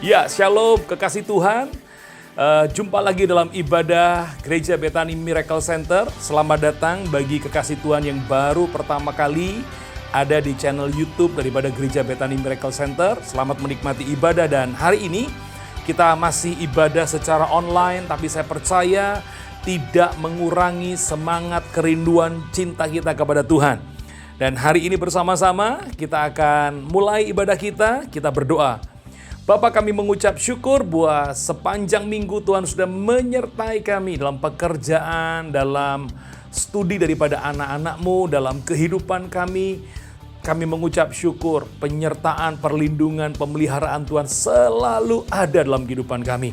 Ya, shalom kekasih Tuhan. Jumpa lagi dalam ibadah Gereja Bethany Miracle Center. Selamat datang bagi kekasih Tuhan yang baru pertama kali ada di channel YouTube daripada Gereja Bethany Miracle Center. Selamat menikmati ibadah dan hari ini kita masih ibadah secara online, tapi saya percaya tidak mengurangi semangat kerinduan cinta kita kepada Tuhan. Dan hari ini bersama-sama kita akan mulai ibadah kita berdoa. Bapak, kami mengucap syukur bahwa sepanjang minggu Tuhan sudah menyertai kami dalam pekerjaan, dalam studi daripada anak-anak-Mu, dalam kehidupan kami. Kami mengucap syukur, penyertaan, perlindungan, pemeliharaan Tuhan selalu ada dalam kehidupan kami.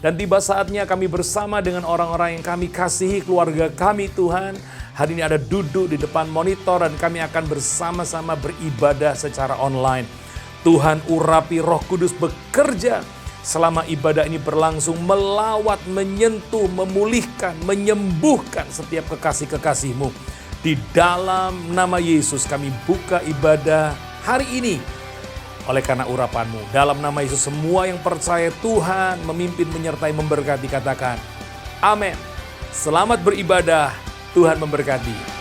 Dan tiba saatnya kami bersama dengan orang-orang yang kami kasihi, keluarga kami Tuhan. Hari ini ada duduk di depan monitor dan kami akan bersama-sama beribadah secara online. Tuhan urapi Roh Kudus bekerja selama ibadah ini berlangsung, melawat, menyentuh, memulihkan, menyembuhkan setiap kekasih-kekasih-Mu. Di dalam nama Yesus kami buka ibadah hari ini oleh karena urapan-Mu. Dalam nama Yesus semua yang percaya Tuhan memimpin, menyertai, memberkati, katakan amin. Selamat beribadah, Tuhan memberkati.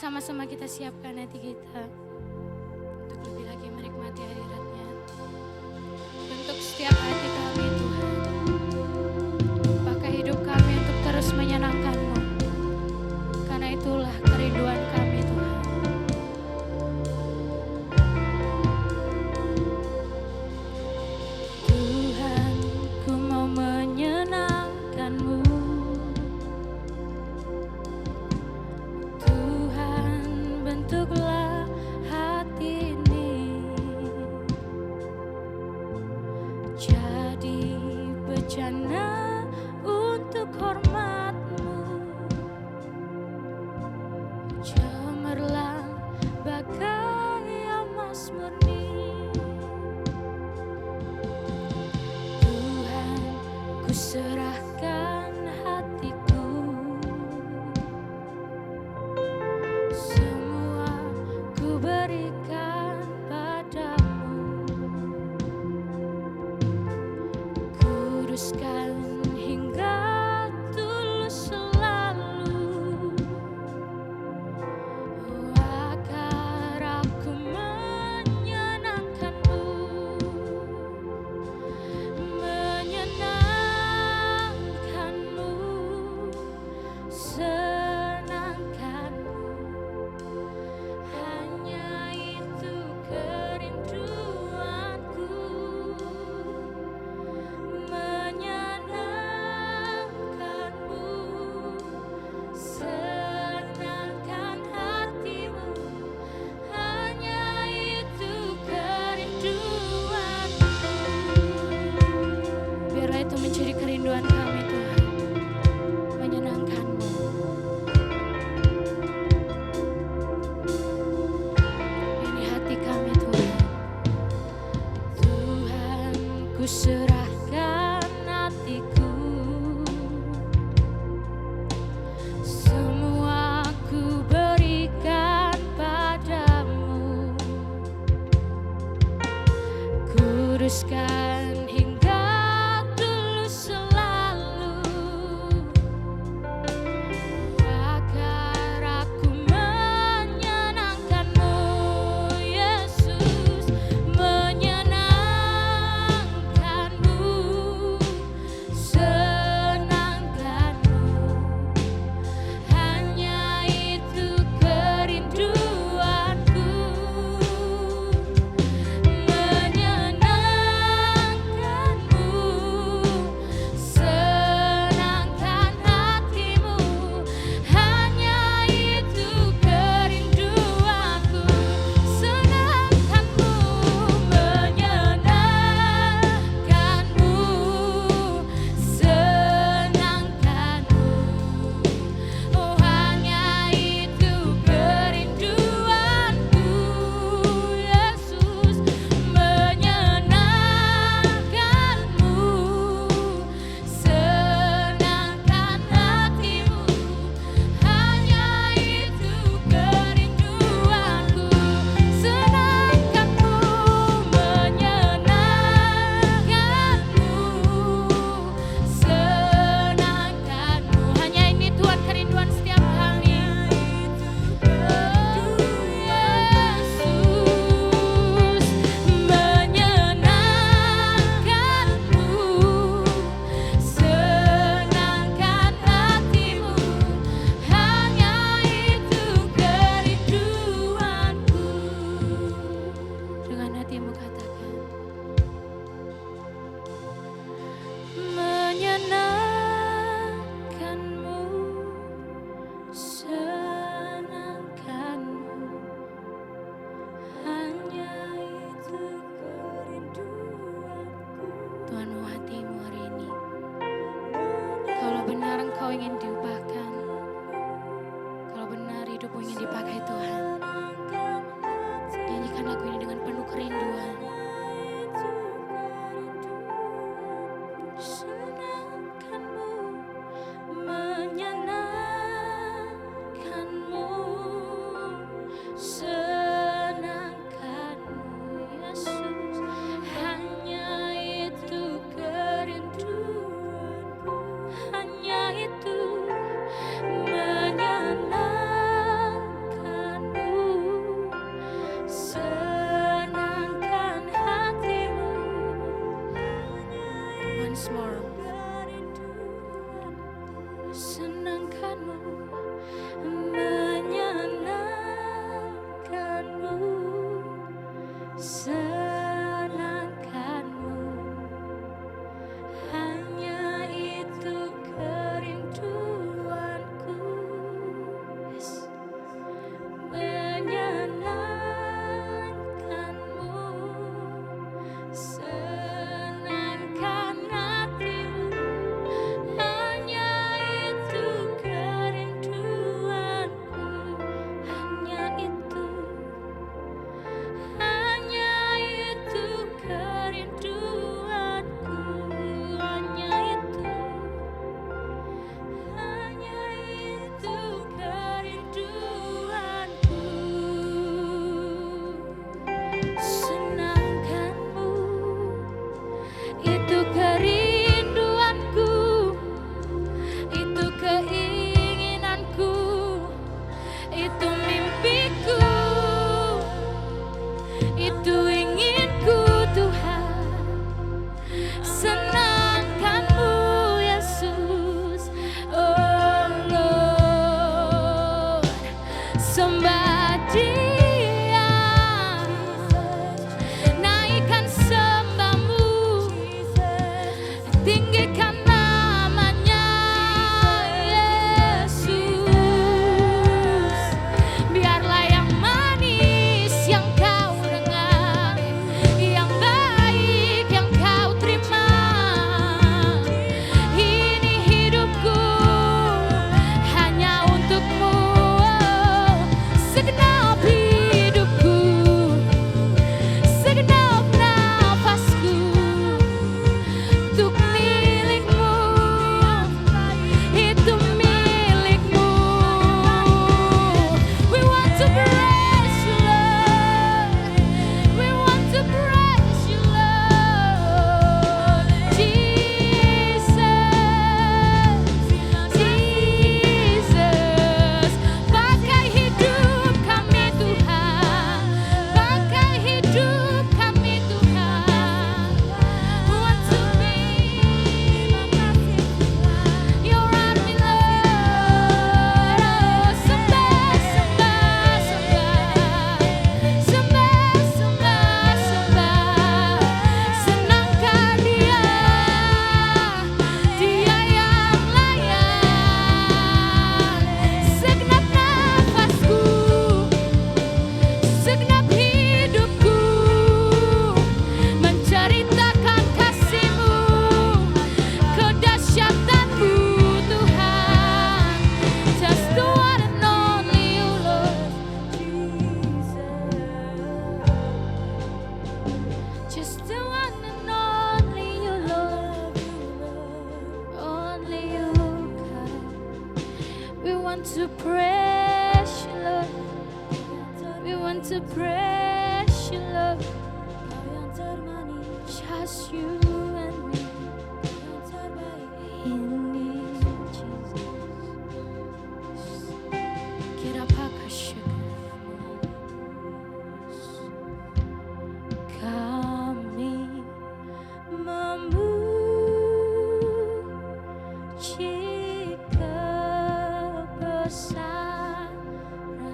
sama-sama kita siapkan hati kita untuk lebih lagi menikmati hadirat-Nya. Untuk setiap hati kami Tuhan, pakai hidup kami untuk terus menyenangkan-Mu. Karena itulah kerinduan kami Tuhan. Tuhan, ku mau menyenangkan-Mu. Tuhan, bentuklah hati ini jadi bejana untuk hormat-Mu, cemerlang bagai emas murni. Tuhan, ku serahkan hatiku, semua ku berikan padamu. Kuduskan hingga tulus selalu, agar aku menyenangkan-Mu, menyenangkan-Mu, senangkan-Mu. Hanya itu kerinduanku, menyenangkan-Mu, senangkan hati-Mu. Hanya itu kerinduanku. Biarlah itu menjadi kerinduan kami Tuhan, menyenangkan-Mu. Ini hati kami Tuhan. Tuhan, ku serahkan hatiku, semua ku berikan padamu. Kuduskan hingga tulus selalu, agar aku menyenangkan-Mu, Yesus, menyenangkan-Mu, senangkan-Mu. Hanya itu kerinduanku, menyenangkan sembah Dia, naikkan sembahmu, tinggikan namanya Yesus. Biarlah yang manis yang kau dengar, yang baik yang kau terima, ini hidupku hanya untukmu. Segenap hidupku, segenap nafasku, untuk milikmu, itu milikmu. We want to praise you, Lord. We want to praise you, Lord. Jesus, Jesus. Pakai hidup kami Tuhan, pakai hidup kami Tuhan. We want to be your army, Lord. Sembah, sembah, sembah, sembah, sembah, sembah. Senangkan Dia, Dia yang layak. Segenap nafasku, segenap hidupku, menceritakan kasih-Mu, kedahsyatanmu Tuhan. Just the one and only You, Lord Jesus. Just the one and only You, Lord. Only You, God. We want to praise You, Lord. We want to praise You, Lord. Just You and me. In Jesus. Kami memuji kebesaran-Mu.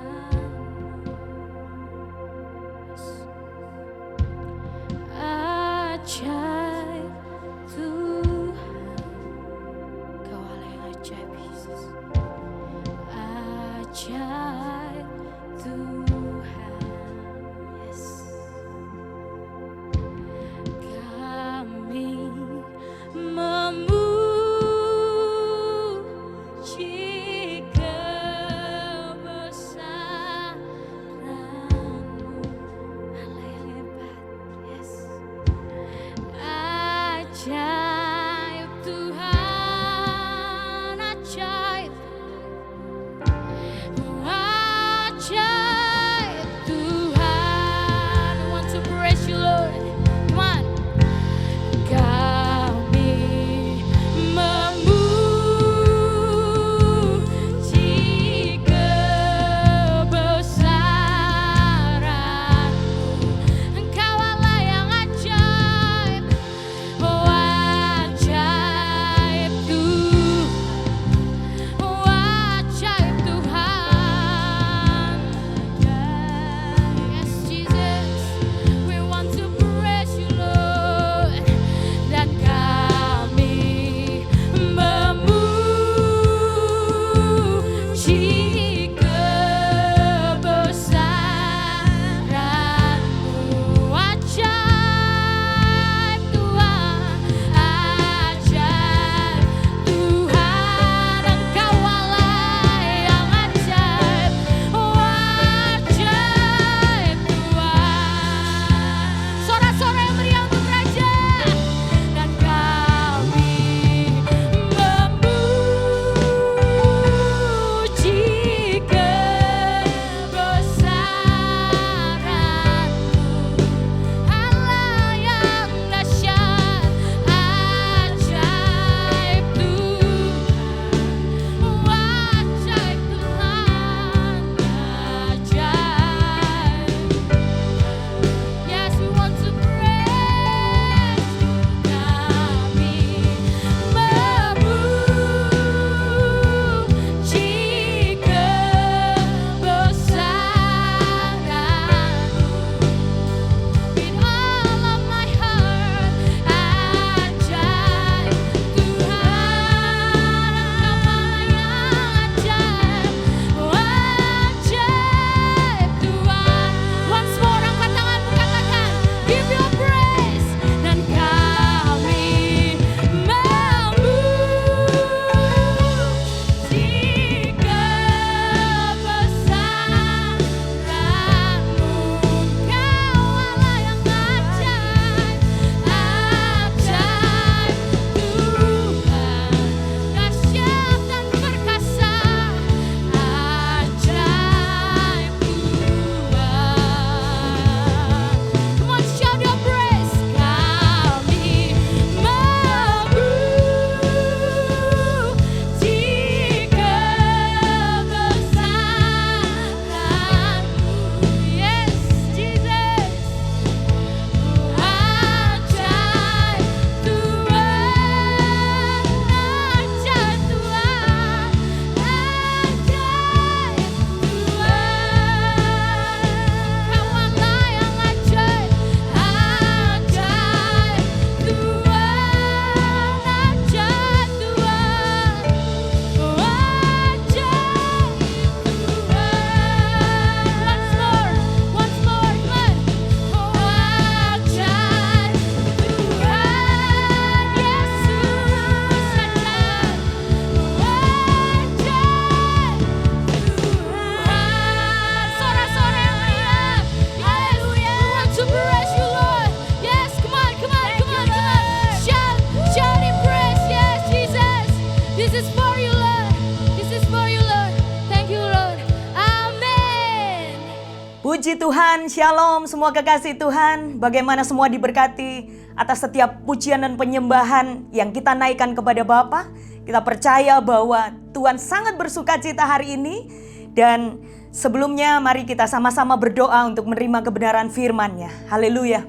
Puji Tuhan, shalom semua kekasih Tuhan. Bagaimana semua diberkati atas setiap pujian dan penyembahan yang kita naikkan kepada Bapa. Kita percaya bahwa Tuhan sangat bersukacita hari ini. Dan sebelumnya mari kita sama-sama berdoa untuk menerima kebenaran firman-Nya. Haleluya.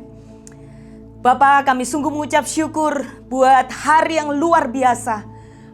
Bapa, kami sungguh mengucap syukur buat hari yang luar biasa.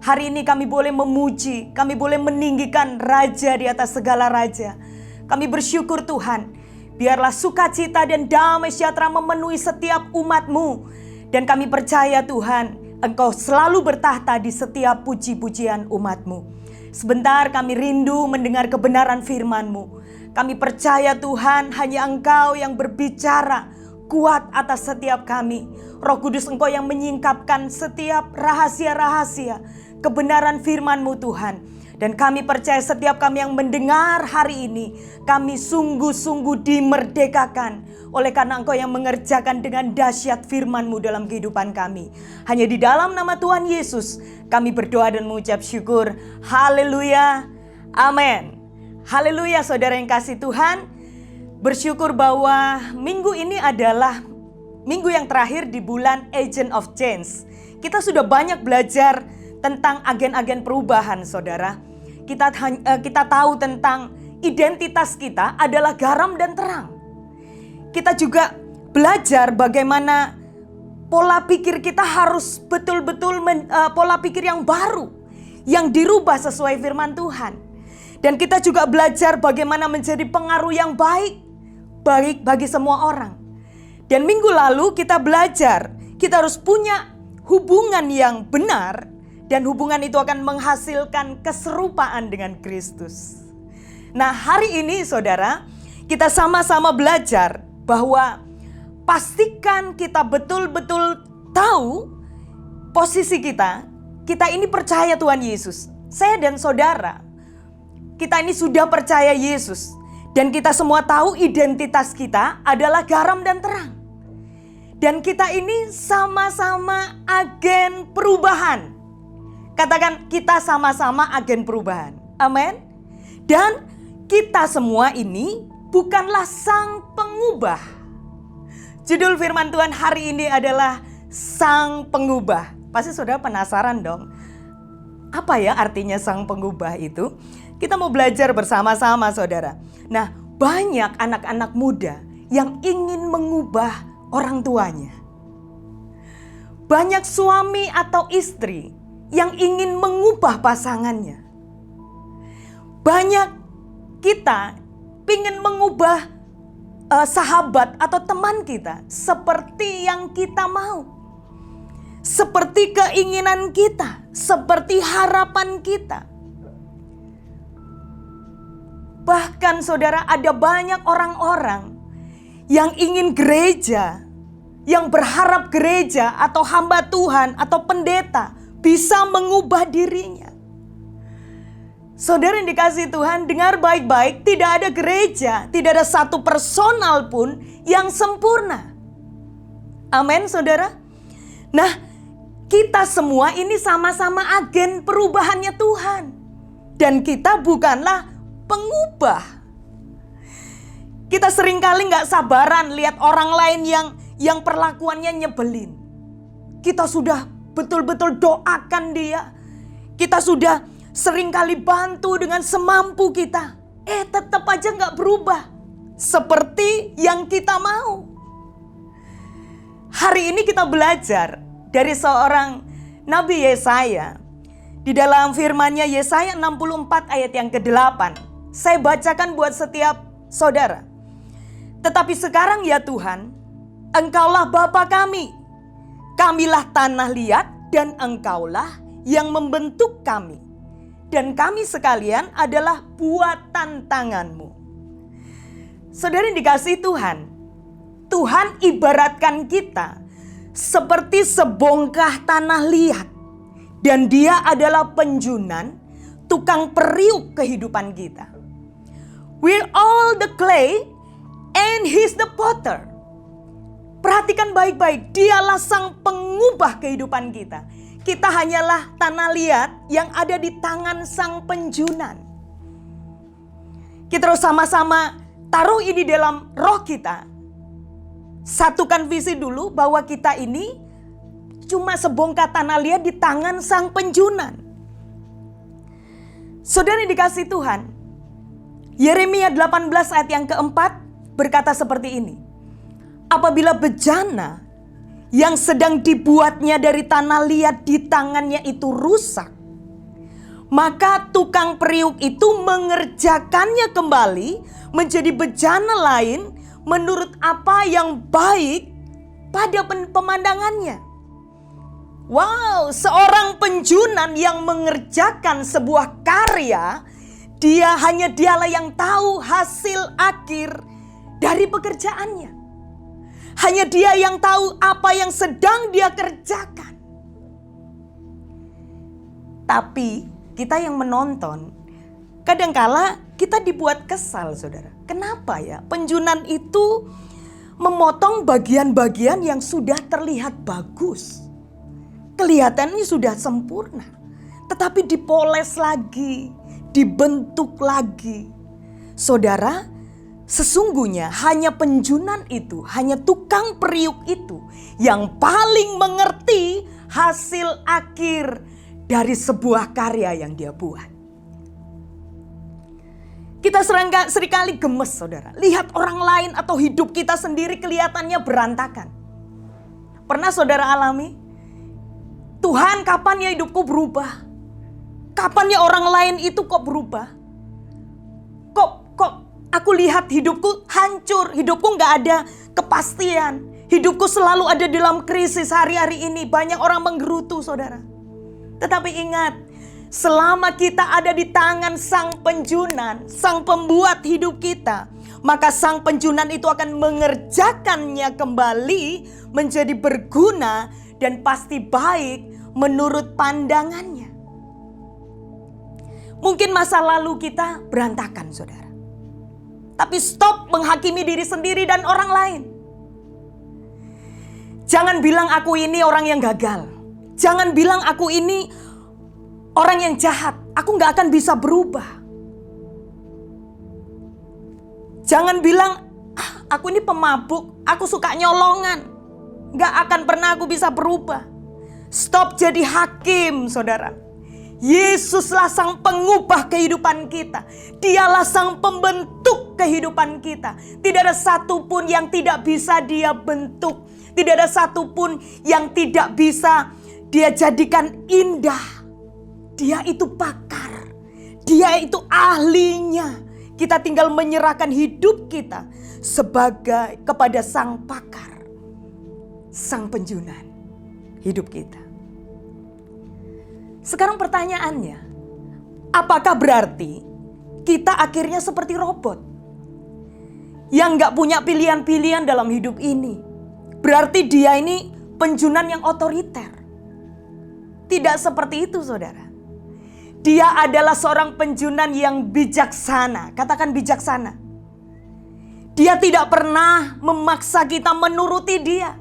Hari ini kami boleh memuji, kami boleh meninggikan Raja di atas segala raja. Kami bersyukur Tuhan, biarlah sukacita dan damai sejahtera memenuhi setiap umat-Mu. Dan kami percaya Tuhan, Engkau selalu bertahta di setiap puji-pujian umat-Mu. Sebentar kami rindu mendengar kebenaran firman-Mu. Kami percaya Tuhan, hanya Engkau yang berbicara kuat atas setiap kami. Roh Kudus Engkau yang menyingkapkan setiap rahasia-rahasia kebenaran firman-Mu Tuhan. Dan kami percaya setiap kami yang mendengar hari ini, kami sungguh-sungguh dimerdekakan oleh karena Engkau yang mengerjakan dengan dahsyat firman-Mu dalam kehidupan kami. Hanya di dalam nama Tuhan Yesus kami berdoa dan mengucap syukur. Haleluya, amin. Haleluya saudara yang kasih Tuhan. Bersyukur bahwa minggu ini adalah minggu yang terakhir di bulan Agent of Change. Kita sudah banyak belajar tentang agen-agen perubahan saudara. Kita tahu tentang identitas kita adalah garam dan terang. Kita juga belajar bagaimana pola pikir kita harus betul-betul pola pikir yang baru, yang dirubah sesuai firman Tuhan. Dan kita juga belajar bagaimana menjadi pengaruh yang baik bagi semua orang. Dan minggu lalu kita belajar kita harus punya hubungan yang benar. Dan hubungan itu akan menghasilkan keserupaan dengan Kristus. Nah hari ini saudara, kita sama-sama belajar bahwa pastikan kita betul-betul tahu posisi kita. Kita ini percaya Tuhan Yesus. Saya dan saudara, kita ini sudah percaya Yesus. Dan kita semua tahu identitas kita adalah garam dan terang. Dan kita ini sama-sama agen perubahan. Katakan kita sama-sama agen perubahan. Amin. Dan kita semua ini bukanlah sang pengubah. Judul firman Tuhan hari ini adalah sang pengubah. Pasti saudara penasaran dong. Apa ya artinya sang pengubah itu? Kita mau belajar bersama-sama saudara. Nah banyak anak-anak muda yang ingin mengubah orang tuanya. Banyak suami atau istri yang ingin mengubah pasangannya. Banyak kita ingin mengubah sahabat atau teman kita seperti yang kita mau. Seperti keinginan kita, seperti harapan kita. Bahkan saudara ada banyak orang-orang yang ingin gereja, yang berharap gereja atau hamba Tuhan atau pendeta bisa mengubah dirinya. Saudara yang dikasihi Tuhan, dengar baik-baik, tidak ada gereja, tidak ada satu personal pun yang sempurna. Amin saudara. Nah kita semua ini sama-sama agen perubahannya Tuhan. Dan kita bukanlah pengubah. Kita seringkali gak sabaran lihat orang lain yang perlakuannya nyebelin. Kita sudah betul-betul doakan dia. Kita sudah seringkali bantu dengan semampu kita. Tetap aja gak berubah seperti yang kita mau. Hari ini kita belajar dari seorang Nabi Yesaya. Di dalam firman-Nya Yesaya 64 ayat yang ke-8. Saya bacakan buat setiap saudara. Tetapi sekarang ya Tuhan, Engkaulah Bapa kami. Kamilah tanah liat dan Engkaulah yang membentuk kami. Dan kami sekalian adalah buatan tangan-Mu. Saudara yang dikasihi Tuhan, Tuhan ibaratkan kita seperti sebongkah tanah liat. Dan Dia adalah penjunan, tukang periuk kehidupan kita. We're all the clay and He's the potter. Perhatikan baik-baik, Dialah sang pengubah kehidupan kita. Kita hanyalah tanah liat yang ada di tangan sang penjunan. Kita harus sama-sama taruh ini dalam roh kita. Satukan visi dulu bahwa kita ini cuma sebongkah tanah liat di tangan sang penjunan. Saudara yang dikasihi Tuhan, Yeremia 18 ayat yang keempat berkata seperti ini. Apabila bejana yang sedang dibuatnya dari tanah liat di tangannya itu rusak, maka tukang periuk itu mengerjakannya kembali menjadi bejana lain menurut apa yang baik pada pemandangannya. Wow, seorang penjunan yang mengerjakan sebuah karya, hanya dialah yang tahu hasil akhir dari pekerjaannya. Hanya dia yang tahu apa yang sedang dia kerjakan. Tapi kita yang menonton, kadangkala kita dibuat kesal, saudara. Kenapa ya? Penjunan itu memotong bagian-bagian yang sudah terlihat bagus. Kelihatannya sudah sempurna. Tetapi dipoles lagi, dibentuk lagi. Saudara, sesungguhnya hanya penjunan itu, hanya tukang periuk itu yang paling mengerti hasil akhir dari sebuah karya yang dia buat. Kita seringkali gemes, saudara. Lihat orang lain atau hidup kita sendiri kelihatannya berantakan. Pernah saudara alami? Tuhan, kapan ya hidupku berubah? Kapan ya orang lain itu kok berubah? Kok aku lihat hidupku hancur, hidupku gak ada kepastian. Hidupku selalu ada dalam krisis hari-hari ini. Banyak orang menggerutu, saudara. Tetapi ingat, selama kita ada di tangan sang penjunan, sang pembuat hidup kita, maka sang penjunan itu akan mengerjakannya kembali menjadi berguna dan pasti baik menurut pandangannya. Mungkin masa lalu kita berantakan, saudara. Tapi stop menghakimi diri sendiri dan orang lain. Jangan bilang aku ini orang yang gagal. Jangan bilang aku ini orang yang jahat. Aku gak akan bisa berubah. Jangan bilang aku ini pemabuk. Aku suka nyolongan. Gak akan pernah aku bisa berubah. Stop jadi hakim, saudara. Yesuslah sang pengubah kehidupan kita. Dialah sang pembentuk kehidupan kita. Tidak ada satupun yang tidak bisa dia bentuk. Tidak ada satupun yang tidak bisa dia jadikan indah. Dia itu pakar. Dia itu ahlinya. Kita tinggal menyerahkan hidup kita kepada sang pakar. Sang penjunan hidup kita. Sekarang pertanyaannya, apakah berarti kita akhirnya seperti robot yang gak punya pilihan-pilihan dalam hidup ini? Berarti dia ini penjunan yang otoriter. Tidak seperti itu, saudara. Dia adalah seorang penjunan yang bijaksana. Katakan bijaksana. Dia tidak pernah memaksa kita menuruti dia.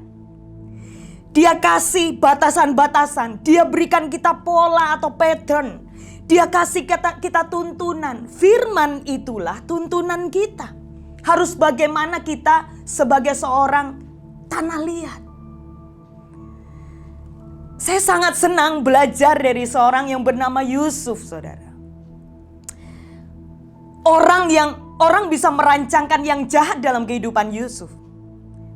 Dia kasih batasan-batasan. Dia berikan kita pola atau pattern. Dia kasih kita tuntunan. Firman itulah tuntunan kita. Harus bagaimana kita sebagai seorang tanah liat. Saya sangat senang belajar dari seorang yang bernama Yusuf, saudara. Orang bisa merancangkan yang jahat dalam kehidupan Yusuf.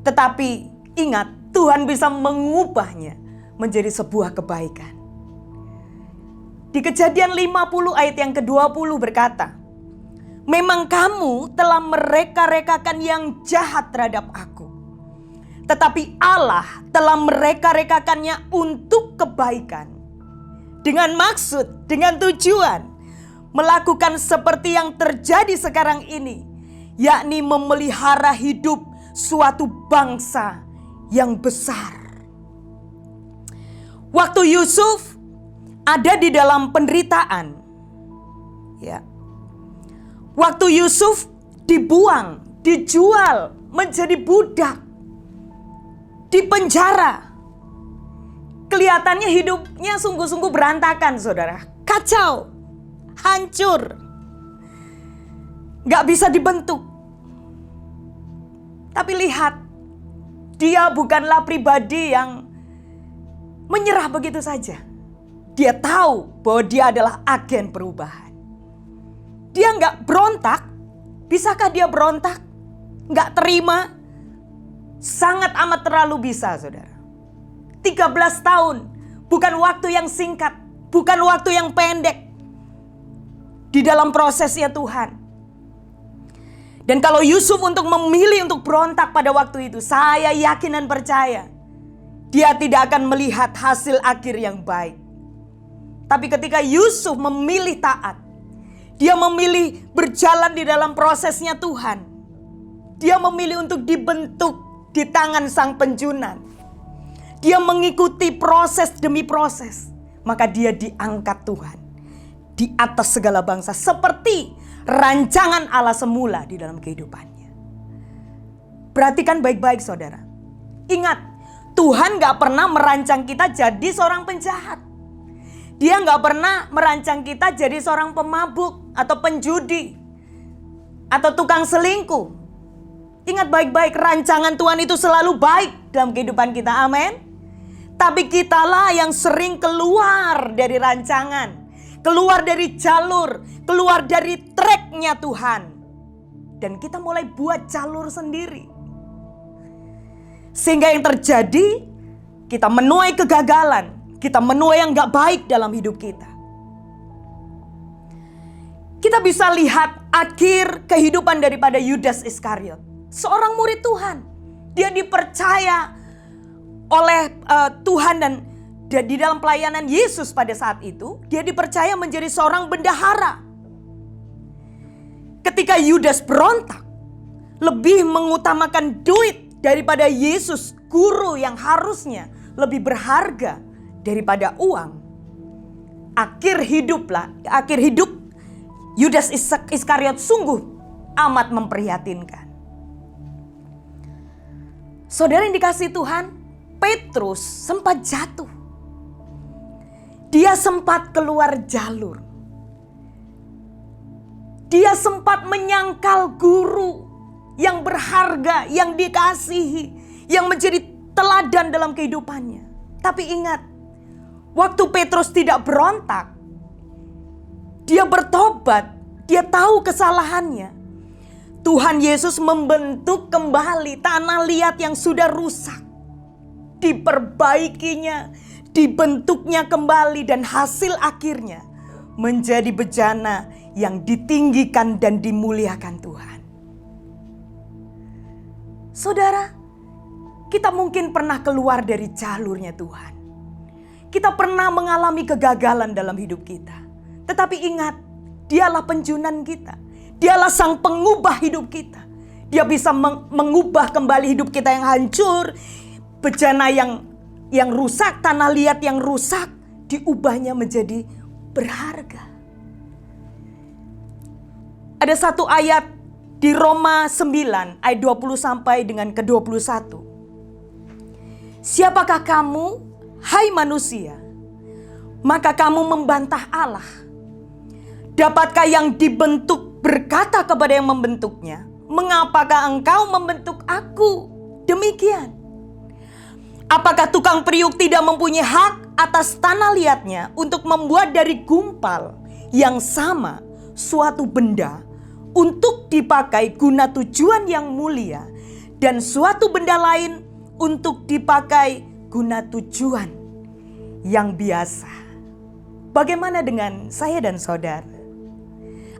Tetapi ingat, Tuhan bisa mengubahnya menjadi sebuah kebaikan. Di Kejadian 50 ayat yang ke-20 berkata, memang kamu telah mereka-rekakan yang jahat terhadap aku. Tetapi Allah telah mereka-rekakannya untuk kebaikan. Dengan maksud, dengan tujuan melakukan seperti yang terjadi sekarang ini. Yakni memelihara hidup suatu bangsa yang besar. Waktu Yusuf ada di dalam penderitaan, ya. Waktu Yusuf dibuang, dijual, menjadi budak, di penjara. Kelihatannya hidupnya sungguh-sungguh berantakan, saudara. Kacau, hancur, gak bisa dibentuk. Tapi lihat, dia bukanlah pribadi yang menyerah begitu saja. Dia tahu bahwa dia adalah agen perubahan. Dia nggak berontak. Bisakah dia berontak? Nggak terima? Sangat amat terlalu bisa, saudara. 13 tahun, bukan waktu yang singkat, bukan waktu yang pendek di dalam prosesnya Tuhan. Dan kalau Yusuf untuk memilih untuk berontak pada waktu itu, saya yakin dan percaya dia tidak akan melihat hasil akhir yang baik. Tapi ketika Yusuf memilih taat, dia memilih berjalan di dalam prosesnya Tuhan. Dia memilih untuk dibentuk di tangan sang penjunan. Dia mengikuti proses demi proses. Maka dia diangkat Tuhan di atas segala bangsa. Seperti rancangan Allah semula di dalam kehidupannya. Perhatikan baik-baik saudara. Ingat, Tuhan gak pernah merancang kita jadi seorang penjahat. Dia gak pernah merancang kita jadi seorang pemabuk atau penjudi atau tukang selingkuh. Ingat baik-baik, rancangan Tuhan itu selalu baik dalam kehidupan kita, amin. Tapi kitalah yang sering keluar dari rancangan, keluar dari jalur, keluar dari tracknya Tuhan. Dan kita mulai buat jalur sendiri. Sehingga yang terjadi, kita menuai kegagalan, kita menuai yang gak baik dalam hidup kita. Kita bisa lihat akhir kehidupan daripada Yudas Iskariot. Seorang murid Tuhan. Dia dipercaya oleh Tuhan dan di dalam pelayanan Yesus pada saat itu. Dia dipercaya menjadi seorang bendahara. Ketika Yudas berontak, lebih mengutamakan duit daripada Yesus, guru yang harusnya lebih berharga daripada uang. Akhir hidup Yudas Iskariot sungguh amat memprihatinkan. Saudara yang dikasihi Tuhan, Petrus sempat jatuh. Dia sempat keluar jalur. Dia sempat menyangkal guru yang berharga, yang dikasihi, yang menjadi teladan dalam kehidupannya. Tapi ingat, waktu Petrus tidak berontak, dia bertobat, dia tahu kesalahannya. Tuhan Yesus membentuk kembali tanah liat yang sudah rusak. Diperbaikinya, dibentuknya kembali, dan hasil akhirnya menjadi bejana yang ditinggikan dan dimuliakan Tuhan. Saudara, kita mungkin pernah keluar dari jalurnya Tuhan. Kita pernah mengalami kegagalan dalam hidup kita. Tetapi ingat, dialah penjunan kita. Dialah sang pengubah hidup kita. Dia bisa mengubah kembali hidup kita yang hancur. Bejana yang rusak, tanah liat yang rusak, diubahnya menjadi berharga. Ada satu ayat di Roma 9 ayat 20 sampai dengan ke-21. Siapakah kamu, hai manusia? Maka kamu membantah Allah. Dapatkah yang dibentuk berkata kepada yang membentuknya, mengapakah engkau membentuk aku demikian? Apakah tukang periuk tidak mempunyai hak atas tanah liatnya untuk membuat dari gumpal yang sama suatu benda untuk dipakai guna tujuan yang mulia, dan suatu benda lain untuk dipakai guna tujuan yang biasa? Bagaimana dengan saya dan saudara?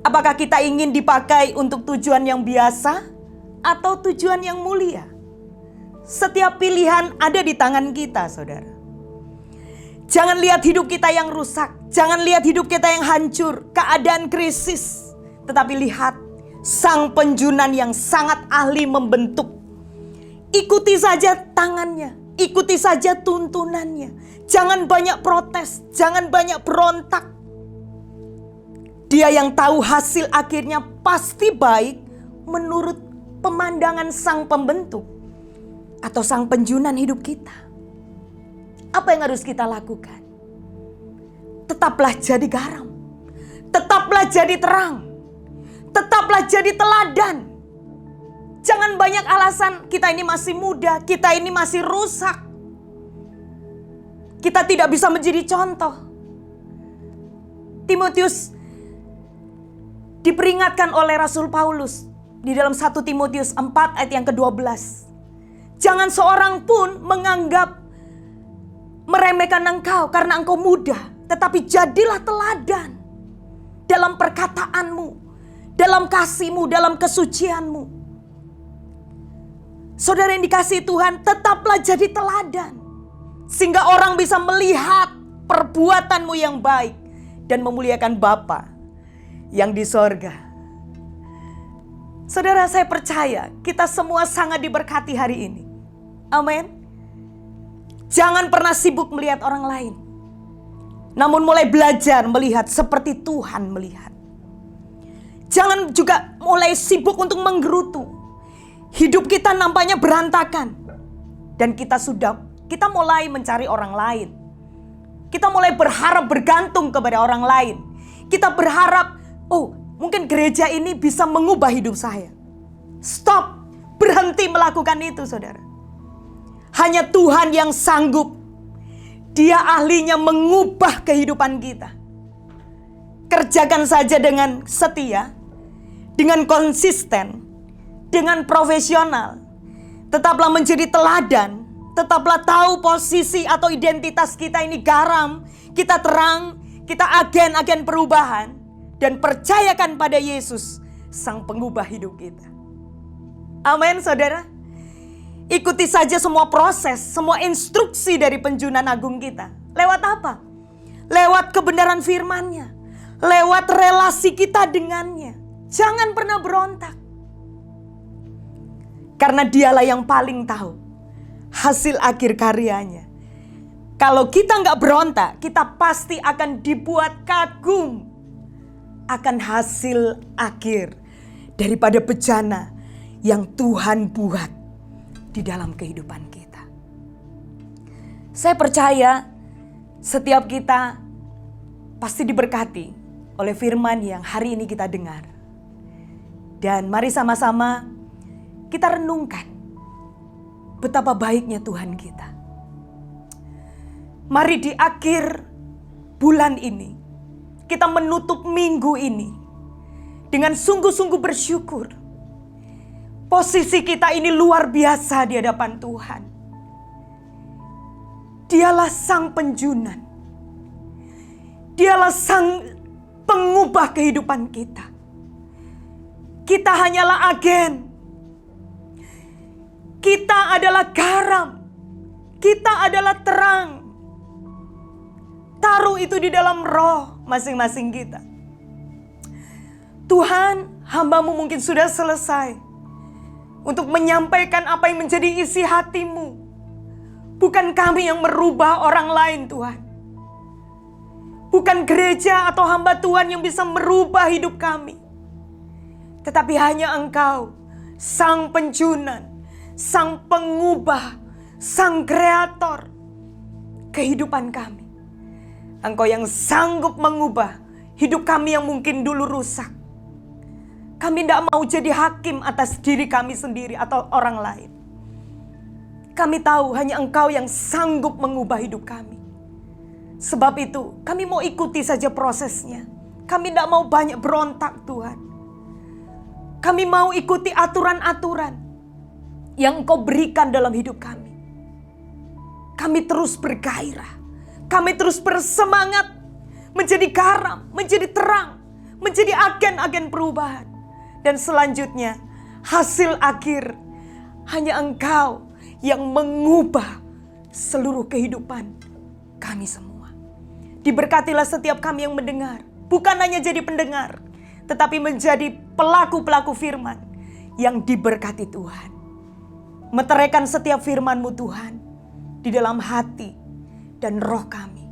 Apakah kita ingin dipakai untuk tujuan yang biasa atau tujuan yang mulia? Setiap pilihan ada di tangan kita, saudara. Jangan lihat hidup kita yang rusak. Jangan lihat hidup kita yang hancur, keadaan krisis. Tetapi lihat sang penjunan yang sangat ahli membentuk. Ikuti saja tangannya. Ikuti saja tuntunannya. Jangan banyak protes. Jangan banyak berontak. Dia yang tahu hasil akhirnya pasti baik menurut pemandangan sang pembentuk atau sang penjunan hidup kita. Apa yang harus kita lakukan? Tetaplah jadi garam. Tetaplah jadi terang. Tetaplah jadi teladan. Jangan Dengan banyak alasan, kita ini masih muda, kita ini masih rusak. Kita tidak bisa menjadi contoh. Timotius diperingatkan oleh Rasul Paulus di dalam 1 Timotius 4 ayat yang ke-12. Jangan seorang pun menganggap meremehkan engkau karena engkau muda, tetapi jadilah teladan dalam perkataanmu, dalam kasihmu, dalam kesucianmu. Saudara yang dikasihi Tuhan, tetaplah jadi teladan. Sehingga orang bisa melihat perbuatanmu yang baik dan memuliakan Bapa yang di sorga. Saudara, saya percaya kita semua sangat diberkati hari ini. Amin. Jangan pernah sibuk melihat orang lain, namun mulai belajar melihat seperti Tuhan melihat. Jangan juga mulai sibuk untuk menggerutu. Hidup kita nampaknya berantakan, dan kita mulai mencari orang lain. Kita mulai berharap bergantung kepada orang lain. Kita berharap, oh mungkin gereja ini bisa mengubah hidup saya. Stop, berhenti melakukan itu saudara. Hanya Tuhan yang sanggup. Dia ahlinya mengubah kehidupan kita. Kerjakan saja dengan setia, dengan konsisten, dengan profesional. Tetaplah menjadi teladan. Tetaplah tahu posisi atau identitas kita ini garam. Kita terang, kita agen-agen perubahan. Dan percayakan pada Yesus, Sang Pengubah hidup kita. Amin saudara. Ikuti saja semua proses, semua instruksi dari Penjunan Agung kita. Lewat apa? Lewat kebenaran firman-Nya. Lewat relasi kita dengannya. Jangan pernah berontak. Karena Dialah yang paling tahu hasil akhir karyanya. Kalau kita nggak berontak, kita pasti akan dibuat kagum akan hasil akhir daripada bejana yang Tuhan buat di dalam kehidupan kita. Saya percaya setiap kita pasti diberkati oleh firman yang hari ini kita dengar. Dan mari sama-sama kita renungkan betapa baiknya Tuhan kita. Mari di akhir bulan ini kita menutup minggu ini dengan sungguh-sungguh bersyukur. Posisi kita ini luar biasa di hadapan Tuhan. Dialah Sang Penjunan. Dialah Sang Pengubah kehidupan kita. Kita hanyalah agen. Kita adalah garam. Kita adalah terang. Taruh itu di dalam roh masing-masing kita. Tuhan, hamba-Mu mungkin sudah selesai untuk menyampaikan apa yang menjadi isi hati-Mu. Bukan kami yang merubah orang lain Tuhan. Bukan gereja atau hamba Tuhan yang bisa merubah hidup kami. Tetapi hanya Engkau, Sang Penjunan, Sang Pengubah, Sang Kreator kehidupan kami. Engkau yang sanggup mengubah hidup kami yang mungkin dulu rusak. Kami tidak mau jadi hakim atas diri kami sendiri atau orang lain. Kami tahu hanya Engkau yang sanggup mengubah hidup kami. Sebab itu kami mau ikuti saja prosesnya. Kami tidak mau banyak berontak Tuhan. Kami mau ikuti aturan-aturan yang Engkau berikan dalam hidup kami. Kami terus bergairah. Kami terus bersemangat menjadi garam, menjadi terang, menjadi agen-agen perubahan. Dan selanjutnya hasil akhir hanya Engkau yang mengubah seluruh kehidupan kami semua. Diberkatilah setiap kami yang mendengar. Bukan hanya jadi pendengar, tetapi menjadi pelaku-pelaku firman yang diberkati Tuhan. Meteraikan setiap firman-Mu Tuhan di dalam hati dan roh kami.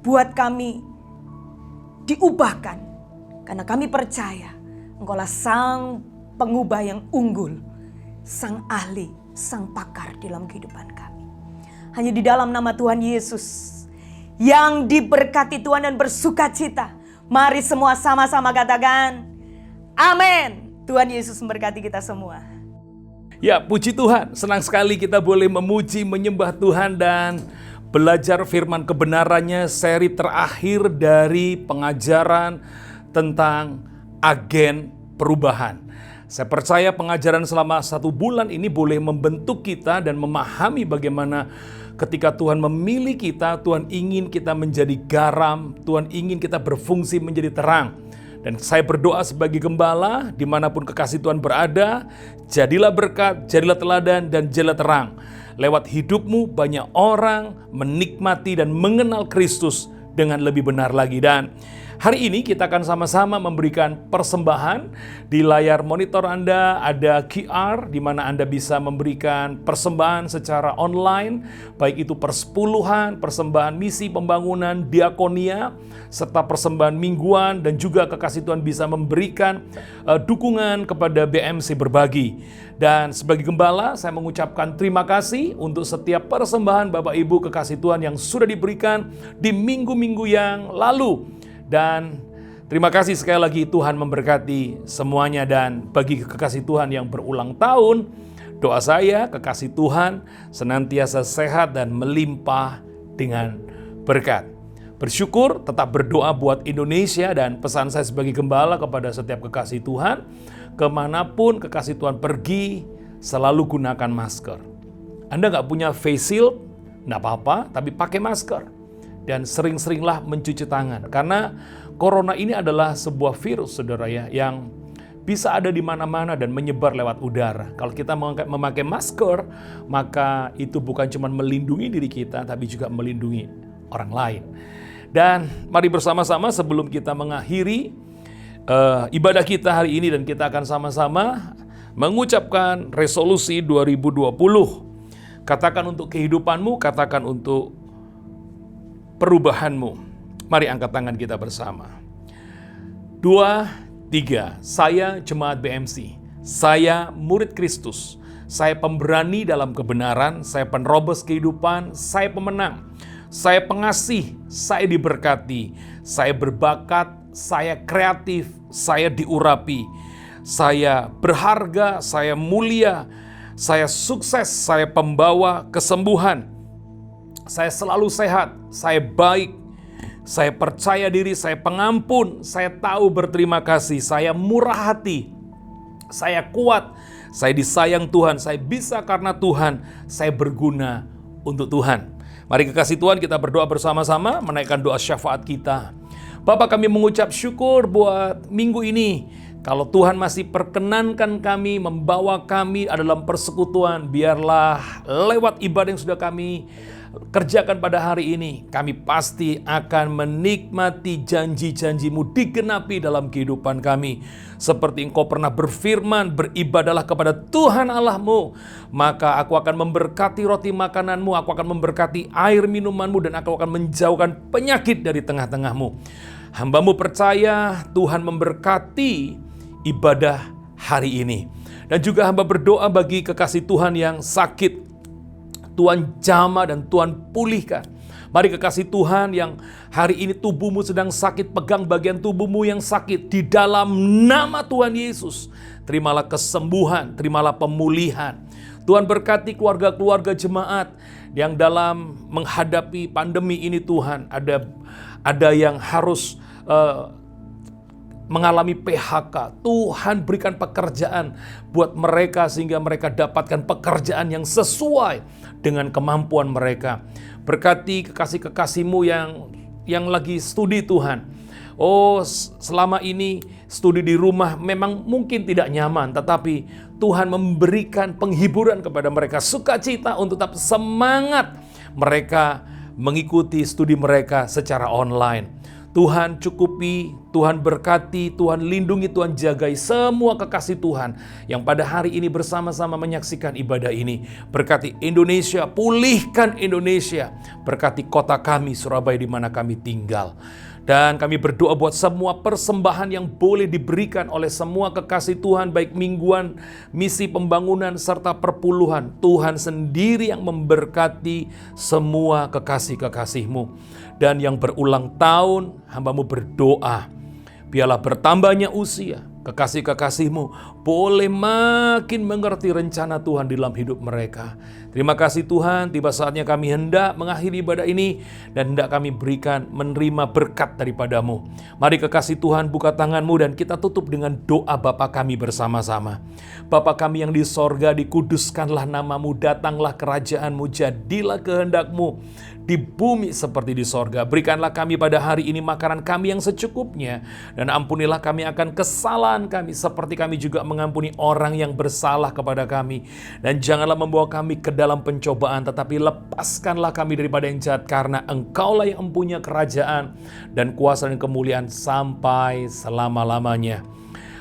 Buat kami diubahkan karena kami percaya Engkaulah Sang Pengubah yang unggul, Sang Ahli, Sang Pakar dalam kehidupan kami. Hanya di dalam nama Tuhan Yesus yang diberkati Tuhan dan bersukacita. Mari semua sama-sama katakan, amin. Tuhan Yesus memberkati kita semua. Ya, puji Tuhan, senang sekali kita boleh memuji, menyembah Tuhan dan belajar firman kebenarannya, seri terakhir dari pengajaran tentang agen perubahan. Saya percaya pengajaran selama 1 bulan ini boleh membentuk kita dan memahami bagaimana ketika Tuhan memilih kita, Tuhan ingin kita menjadi garam, Tuhan ingin kita berfungsi menjadi terang. Dan saya berdoa sebagai gembala, dimanapun kekasih Tuhan berada, jadilah berkat, jadilah teladan, dan jadilah terang. Lewat hidupmu banyak orang menikmati dan mengenal Kristus dengan lebih benar lagi. Dan hari ini kita akan sama-sama memberikan persembahan. Di layar monitor Anda ada QR di mana Anda bisa memberikan persembahan secara online, baik itu persepuluhan, persembahan misi pembangunan, diakonia, serta persembahan mingguan, dan juga kekasih Tuhan bisa memberikan dukungan kepada BMC Berbagi. Dan sebagai gembala, saya mengucapkan terima kasih untuk setiap persembahan Bapak Ibu kekasih Tuhan yang sudah diberikan di minggu-minggu yang lalu. Dan terima kasih sekali lagi, Tuhan memberkati semuanya. Dan bagi kekasih Tuhan yang berulang tahun, doa saya kekasih Tuhan senantiasa sehat dan melimpah dengan berkat. Bersyukur, tetap berdoa buat Indonesia, dan pesan saya sebagai gembala kepada setiap kekasih Tuhan, kemanapun kekasih Tuhan pergi, selalu gunakan masker. Anda nggak punya face shield, nggak apa-apa, tapi pakai masker. Dan sering-seringlah mencuci tangan, karena corona ini adalah sebuah virus, saudara ya, yang bisa ada di mana-mana dan menyebar lewat udara. Kalau kita memakai masker, maka itu bukan cuma melindungi diri kita, tapi juga melindungi orang lain. Dan mari bersama-sama sebelum kita mengakhiri ibadah kita hari ini, dan kita akan sama-sama mengucapkan resolusi 2020. Katakan untuk kehidupanmu, katakan untuk perubahanmu. Mari angkat tangan kita bersama. 2, 3. Saya jemaat BMC. Saya murid Kristus. Saya pemberani dalam kebenaran. Saya penerobos kehidupan. Saya pemenang. Saya pengasih. Saya diberkati. Saya berbakat. Saya kreatif. Saya diurapi. Saya berharga. Saya mulia. Saya sukses. Saya pembawa kesembuhan. Saya selalu sehat, saya baik, saya percaya diri, saya pengampun, saya tahu berterima kasih, saya murah hati, saya kuat, saya disayang Tuhan, saya bisa karena Tuhan, saya berguna untuk Tuhan. Mari kekasih Tuhan, kita berdoa bersama-sama, menaikkan doa syafaat kita. Bapa, kami mengucap syukur buat minggu ini. Kalau Tuhan masih perkenankan kami, membawa kami dalam persekutuan, biarlah lewat ibadah yang sudah kami kerjakan pada hari ini, kami pasti akan menikmati janji-janji-Mu digenapi dalam kehidupan kami. Seperti Engkau pernah berfirman, beribadahlah kepada Tuhan Allah-Mu, maka aku akan memberkati roti makananmu, aku akan memberkati air minumanmu, dan aku akan menjauhkan penyakit dari tengah-tengahmu. Hamba-Mu percaya Tuhan memberkati ibadah hari ini. Dan juga hamba berdoa bagi kekasih Tuhan yang sakit, Tuhan jamah dan Tuhan pulihkan. Mari kekasih Tuhan yang hari ini tubuhmu sedang sakit, pegang bagian tubuhmu yang sakit di dalam nama Tuhan Yesus. Terimalah kesembuhan, terimalah pemulihan. Tuhan berkati keluarga-keluarga jemaat yang dalam menghadapi pandemi ini. Tuhan, ada yang harus mengalami PHK. Tuhan berikan pekerjaan buat mereka sehingga mereka dapatkan pekerjaan yang sesuai dengan kemampuan mereka. Berkati kekasih-kekasih-Mu yang lagi studi Tuhan. Oh, selama ini studi di rumah memang mungkin tidak nyaman, tetapi Tuhan memberikan penghiburan kepada mereka, sukacita untuk tetap semangat mereka mengikuti studi mereka secara online. Tuhan cukupi, Tuhan berkati, Tuhan lindungi, Tuhan jagai semua kekasih Tuhan yang pada hari ini bersama-sama menyaksikan ibadah ini. Berkati Indonesia, pulihkan Indonesia. Berkati kota kami, Surabaya, di mana kami tinggal. Dan kami berdoa buat semua persembahan yang boleh diberikan oleh semua kekasih Tuhan, baik mingguan, misi pembangunan, serta perpuluhan. Tuhan sendiri yang memberkati semua kekasih-kekasih-Mu. Dan yang berulang tahun, hamba-Mu berdoa, biarlah bertambahnya usia kekasih-kekasih-Mu, boleh makin mengerti rencana Tuhan di dalam hidup mereka. Terima kasih Tuhan, tiba saatnya kami hendak mengakhiri ibadah ini dan hendak kami berikan menerima berkat daripada-Mu. Mari kekasih Tuhan, buka tangan-Mu dan kita tutup dengan doa Bapa kami bersama-sama. Bapa kami yang di sorga, dikuduskanlah nama-Mu, datanglah kerajaan-Mu, jadilah kehendak-Mu di bumi seperti di sorga. Berikanlah kami pada hari ini makanan kami yang secukupnya, dan ampunilah kami akan kesalahan kami seperti kami juga mengampuni orang yang bersalah kepada kami. Dan janganlah membawa kami ke dalam pencobaan, tetapi lepaskanlah kami daripada yang jahat, karena Engkaulah yang mempunyai kerajaan dan kuasa dan kemuliaan sampai selama-lamanya.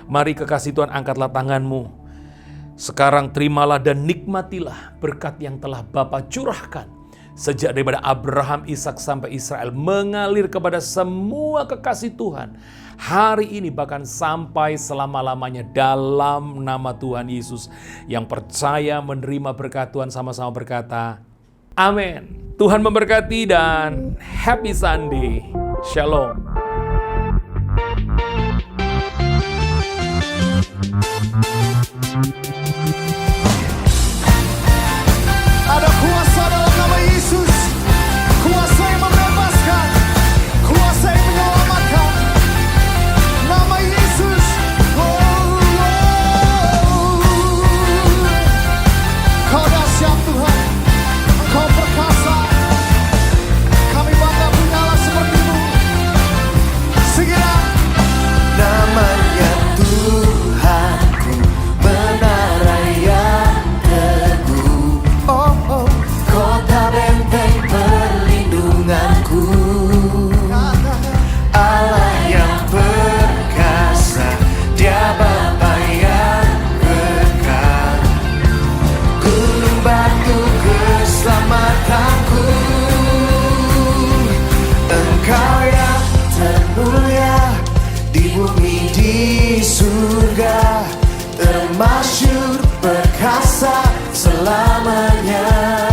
Mari kekasih Tuhan, angkatlah tanganmu. Sekarang terimalah dan nikmatilah berkat yang telah Bapa curahkan sejak daripada Abraham, Ishak sampai Israel, mengalir kepada semua kekasih Tuhan hari ini bahkan sampai selama-lamanya, dalam nama Tuhan Yesus. Yang percaya menerima berkat Tuhan sama-sama berkata, amin. Tuhan memberkati dan happy Sunday. Shalom. Ada kuasa dalam nama Yesus, kuasa yang membebaskan, kuasa yang menyelamatkan. Nama Yesus, Kau dahsyat Tuhan, Kau perkasa. Kami bangga punya Allah seperti-Mu. Segera namanya Tuhanku, menara yang teguh. Kota benteng perlindunganku, Allah yang perkasa, Dia Bapa yang kekal, gunung batu keselamatanku. Engkau yang termulia di bumi di surga, termasyhur perkasa selamanya.